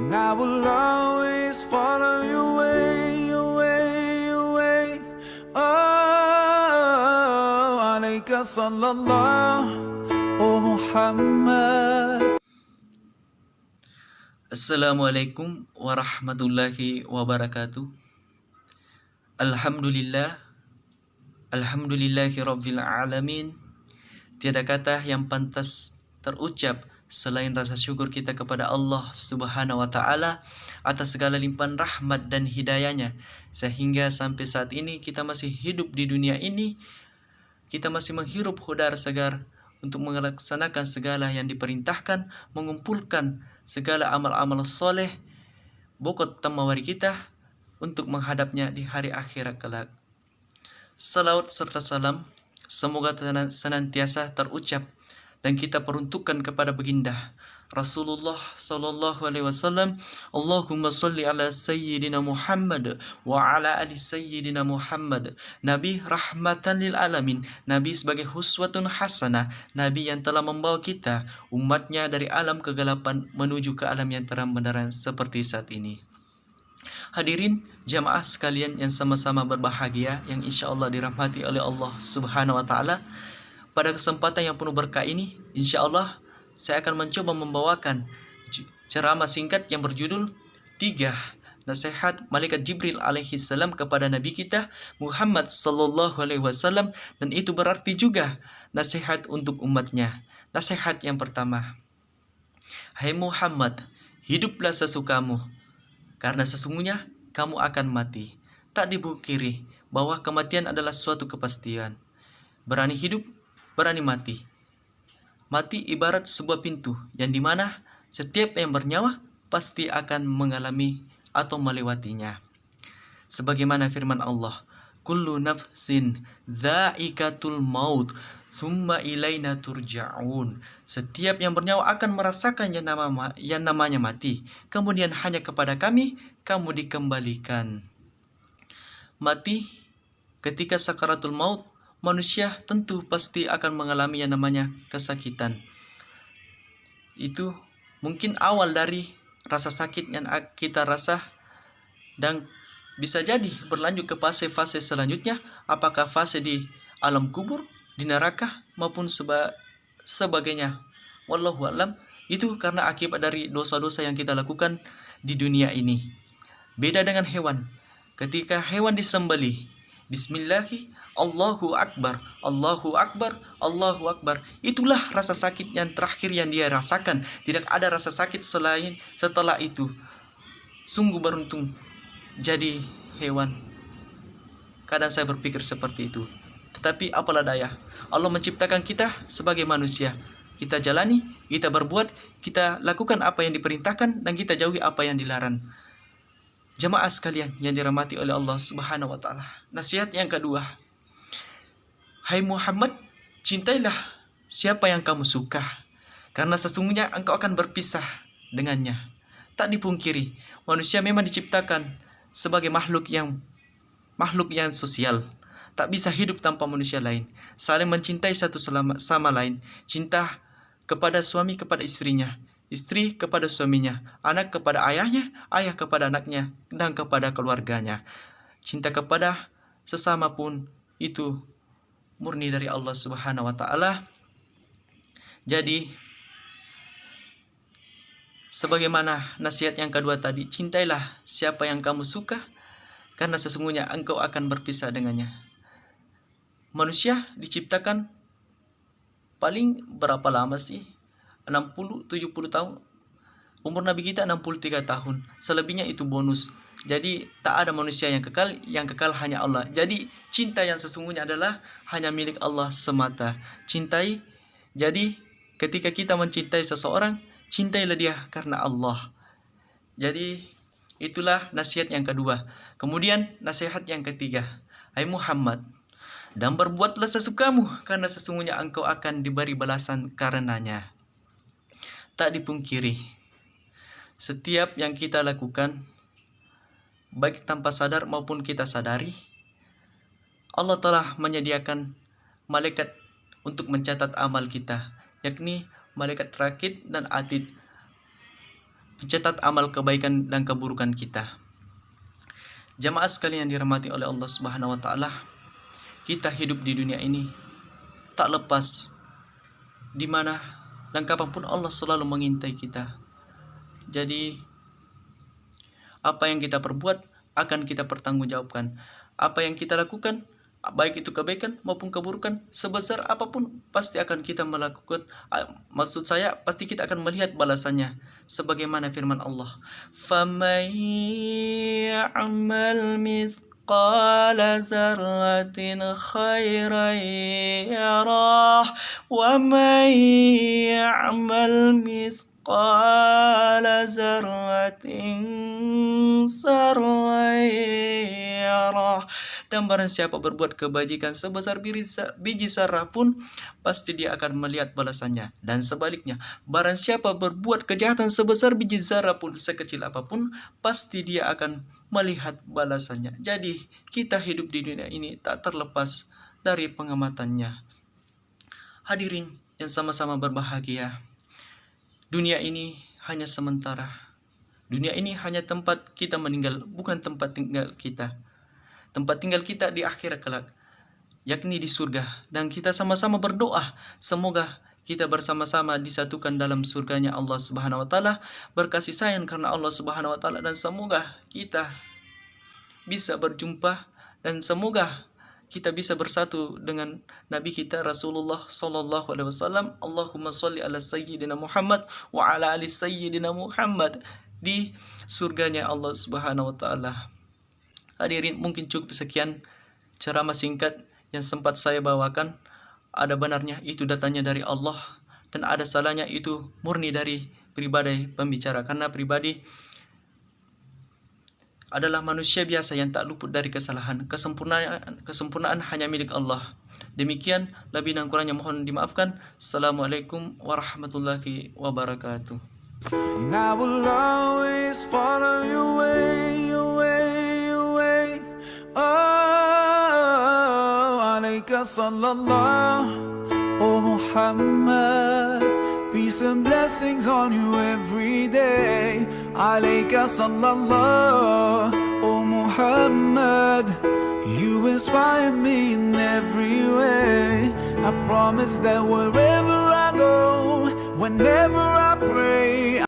And I will always follow your way, your way, your way. Oh, alaika sallallahu, oh Muhammad. Assalamualaikum warahmatullahi wabarakatuh. Alhamdulillah, alhamdulillahi rabbil alamin. Tiada kata yang pantas terucap selain rasa syukur kita kepada Allah Subhanahu wa taala atas segala limpahan rahmat dan hidayahnya, sehingga sampai saat ini kita masih hidup di dunia ini, kita masih menghirup udara segar untuk melaksanakan segala yang diperintahkan, mengumpulkan segala amal-amal soleh, bokot tamawari kita untuk menghadapnya di hari akhirat kelak. Salawat serta salam semoga senantiasa terucap dan kita peruntukkan kepada baginda Rasulullah sallallahu alaihi wasallam. Allahumma sholli ala sayyidina Muhammad wa ala ali sayyidina Muhammad. Nabi rahmatan lil alamin, Nabi sebagai huswatun hasanah, Nabi yang telah membawa kita umatnya dari alam kegelapan menuju ke alam yang terang benderang seperti saat ini. Hadirin jamaah sekalian yang sama-sama berbahagia, yang insya Allah dirahmati oleh Allah Subhanahu wa taala. Pada kesempatan yang penuh berkah ini, insya Allah saya akan mencoba membawakan ceramah singkat yang berjudul 3 nasihat malaikat Jibril alaihi salam kepada Nabi kita Muhammad sallallahu alaihi wasallam, dan itu berarti juga nasihat untuk umatnya. Nasihat yang pertama, hai Muhammad, hiduplah sesukamu, karena sesungguhnya kamu akan mati. Tak dipungkiri bahwa kematian adalah suatu kepastian. Berani hidup, berani mati. Mati ibarat sebuah pintu yang dimana setiap yang bernyawa pasti akan mengalami atau melewatinya. Sebagaimana firman Allah, kullu nafsin dha'iqatul maut thumma ilaina turja'un. Setiap yang bernyawa akan merasakan yang namanya mati, kemudian hanya kepada kami kamu dikembalikan. Mati ketika sakaratul maut, manusia tentu pasti akan mengalami yang namanya kesakitan. Itu mungkin awal dari rasa sakit yang kita rasa, dan bisa jadi berlanjut ke fase-fase selanjutnya, apakah fase di alam kubur, di neraka, maupun sebagainya. Wallahu a'lam. Itu karena akibat dari dosa-dosa yang kita lakukan di dunia ini. Beda dengan hewan. Ketika hewan disembelih, bismillahi, Allahu Akbar, Allahu Akbar, Allahu Akbar. Itulah rasa sakit yang terakhir yang dia rasakan. Tidak ada rasa sakit selain setelah itu. Sungguh beruntung jadi hewan. Kadang saya berpikir seperti itu. Tetapi apalah daya, Allah menciptakan kita sebagai manusia. Kita jalani, kita berbuat, kita lakukan apa yang diperintahkan, dan kita jauhi apa yang dilarang. Jamaah sekalian yang dirahmati oleh Allah Subhanahu wa taala. Nasihat yang kedua, hai Muhammad, cintailah siapa yang kamu suka, karena sesungguhnya engkau akan berpisah dengannya. Tak dipungkiri, manusia memang diciptakan sebagai makhluk yang sosial. Tak bisa hidup tanpa manusia lain. Saling mencintai satu sama lain. Cinta kepada suami kepada istrinya, istri kepada suaminya, anak kepada ayahnya, ayah kepada anaknya, dan kepada keluarganya. Cinta kepada sesama pun itu murni dari Allah Subhanahu wa taala. Jadi sebagaimana nasihat yang kedua tadi, cintailah siapa yang kamu suka, karena sesungguhnya engkau akan berpisah dengannya. Manusia diciptakan paling berapa lama sih? 60-70 tahun. Umur Nabi kita 63 tahun. Selebihnya itu bonus. Jadi tak ada manusia yang kekal, yang kekal hanya Allah. Jadi cinta yang sesungguhnya adalah hanya milik Allah semata. Cintai. Jadi ketika kita mencintai seseorang, cintailah dia karena Allah. Jadi itulah nasihat yang kedua. Kemudian nasihat yang ketiga, hai Muhammad, dan berbuatlah sesukamu, karena sesungguhnya engkau akan diberi balasan karenanya. Tak dipungkiri, setiap yang kita lakukan, baik tanpa sadar maupun kita sadari, Allah telah menyediakan malaikat untuk mencatat amal kita, yakni malaikat rakid dan atid. mencatat amal kebaikan dan keburukan kita. Jamaah sekalian yang dirahmati oleh Allah Subhanahu wa taala, kita hidup di dunia ini tak lepas di mana dan kapanpun Allah selalu mengintai kita. Jadi apa yang kita perbuat akan kita pertanggungjawabkan. Apa yang kita lakukan, baik itu kebaikan maupun keburukan, sebesar apapun pasti akan kita melakukan. Maksud saya, pasti kita akan melihat balasannya. Sebagaimana firman Allah, فَمَنْ يَعْمَلْ مِثْقَالَ ذَرَّةٍ خَيْرًا يَرَهُ وَمَنْ يَعْمَلْ مثقال ذرة شرا يره. Dan barang siapa berbuat kebajikan sebesar biji zarah pun, pasti dia akan melihat balasannya. Dan sebaliknya, barang siapa berbuat kejahatan sebesar biji zarah pun, sekecil apapun, pasti dia akan melihat balasannya. Jadi kita hidup di dunia ini tak terlepas dari pengamatannya. Hadirin yang sama-sama berbahagia, dunia ini hanya sementara. Dunia ini hanya tempat kita meninggal, bukan tempat tinggal kita. Tempat tinggal kita di akhirat kelak, yakni di surga. Dan kita sama-sama berdoa, semoga kita bersama-sama disatukan dalam surganya Allah Subhanahu wa taala, berkasih sayang karena Allah Subhanahu wa taala, dan semoga kita bisa berjumpa dan semoga kita bisa bersatu dengan Nabi kita Rasulullah sallallahu alaihi wasallam. Allahumma sholli ala sayyidina Muhammad wa ala ali sayyidina Muhammad, di surganya Allah Subhanahu wa taala. Hadirin, mungkin cukup sekian ceramah singkat yang sempat saya bawakan. Ada benarnya itu datanya dari Allah, dan ada salahnya itu murni dari pribadi pembicara, karena pribadi adalah manusia biasa yang tak luput dari kesalahan. Kesempurnaan hanya milik Allah. Demikian, lebih dan kurangnya mohon dimaafkan. Assalamualaikum warahmatullahi wabarakatuh. And I will always follow your way, your way, your way. Oh, alayka sallallahu, oh Muhammad. Peace and blessings on you every day. Alayka sallallahu, oh Muhammad. You inspire me in every way. I promise that wherever I go, whenever I pray,